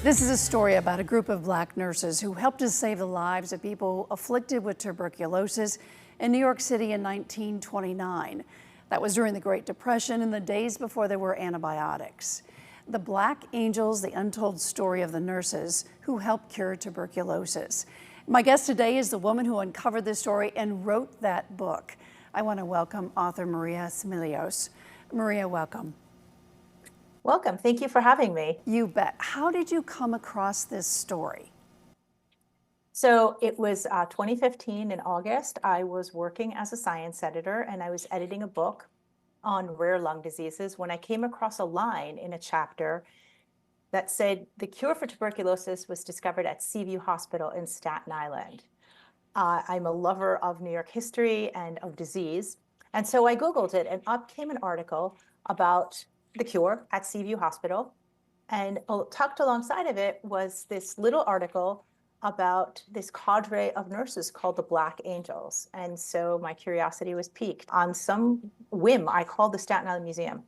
This is a story about a group of Black nurses who helped to save the lives of people afflicted with tuberculosis in New York City in 1929. That was during the Great Depression and the days before there were antibiotics. The Black Angels, the untold story of the nurses who helped cure tuberculosis. My guest today is the woman who uncovered this story and wrote that book. I want to welcome author Maria Smilios. Maria, welcome. Welcome. Thank you for having me. You bet. How did you come across this story? So it was 2015 in August. I was working as a science editor and I was editing a book on rare lung diseases when I came across a line in a chapter that said the cure for tuberculosis was discovered at Seaview Hospital in Staten Island. I'm a lover of New York history and of disease. And so I Googled it and up came an article about the cure at Seaview Hospital. And tucked alongside of it was this little article about this cadre of nurses called the Black Angels. And so my curiosity was piqued. On some whim, I called the Staten Island Museum.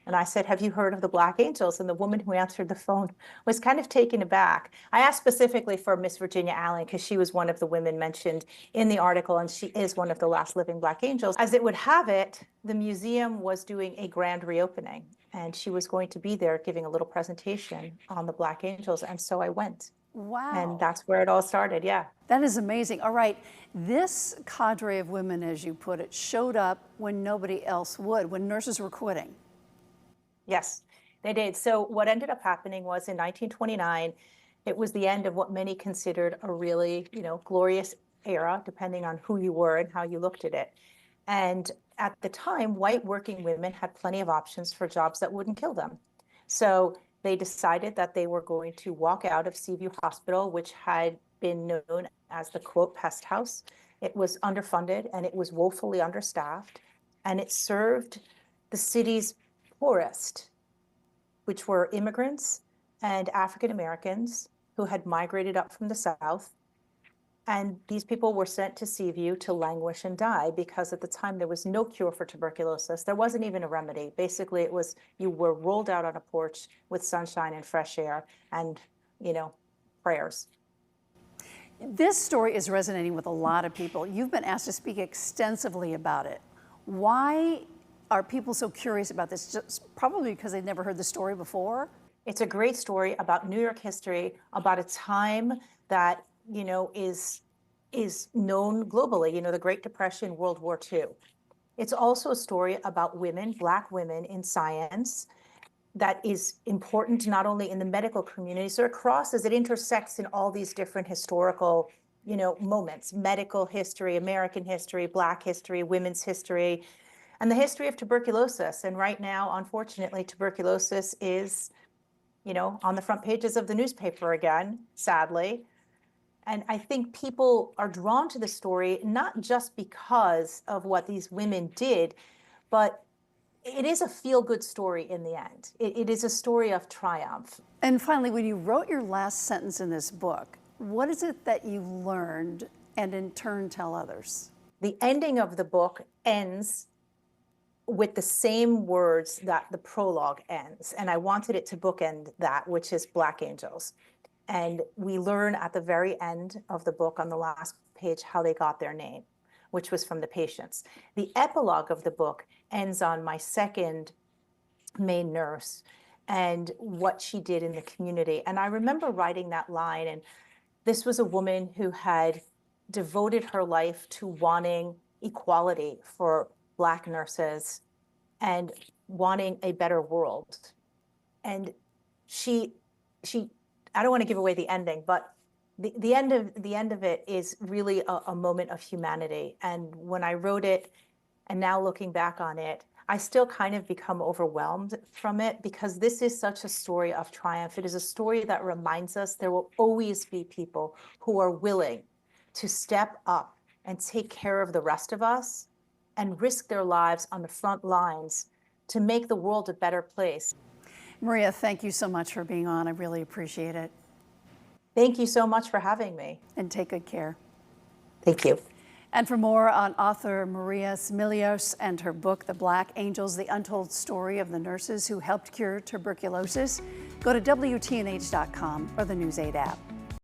And I said, have you heard of the Black Angels? And the woman who answered the phone was kind of taken aback. I asked specifically for Miss Virginia Allen because she was one of the women mentioned in the article, and she is one of the last living Black Angels. As it would have it, the museum was doing a grand reopening, and she was going to be there giving a little presentation on the Black Angels, and so I went. Wow. And that's where it all started, yeah. That is amazing. All right, this cadre of women, as you put it, showed up when nobody else would, when nurses were quitting. Yes, they did. So what ended up happening was in 1929, it was the end of what many considered a really, glorious era, depending on who you were and how you looked at it. And at the time, white working women had plenty of options for jobs that wouldn't kill them. So they decided that they were going to walk out of Seaview Hospital, which had been known as the, quote, pest house. It was underfunded and it was woefully understaffed, and it served the city's poorest, which were immigrants and African Americans who had migrated up from the South. And these people were sent to Seaview to languish and die because at the time there was no cure for tuberculosis. There wasn't even a remedy. Basically, it was you were rolled out on a porch with sunshine and fresh air and, prayers. This story is resonating with a lot of people. You've been asked to speak extensively about it. Why are people so curious about this? Just probably because they've never heard the story before? It's a great story about New York history, about a time that is known globally, the Great Depression, World War II. It's also a story about women, Black women in science, that is important not only in the medical community, so it crosses, it intersects in all these different historical, moments, medical history, American history, Black history, women's history, and the history of tuberculosis. And right now, unfortunately, tuberculosis is, on the front pages of the newspaper again, sadly. And I think people are drawn to the story, not just because of what these women did, but it is a feel-good story in the end. It is a story of triumph. And finally, when you wrote your last sentence in this book, what is it that you learned and in turn tell others? The ending of the book ends with the same words that the prologue ends. And I wanted it to bookend that, which is Black Angels. And we learn at the very end of the book on the last page how they got their name, which was from the patients. The epilogue of the book ends on my second main nurse and what she did in the community. And I remember writing that line, and this was a woman who had devoted her life to wanting equality for Black nurses and wanting a better world. And she I don't want to give away the ending, but the end of it is really a moment of humanity. And when I wrote it, and now looking back on it, I still kind of become overwhelmed from it because this is such a story of triumph. It is a story that reminds us there will always be people who are willing to step up and take care of the rest of us and risk their lives on the front lines to make the world a better place. Maria, thank you so much for being on. I really appreciate it. Thank you so much for having me. And take good care. Thank you. And for more on author Maria Smilios and her book, The Black Angels, the untold story of the nurses who helped cure tuberculosis, Go to WTNH.com or the News 8 app.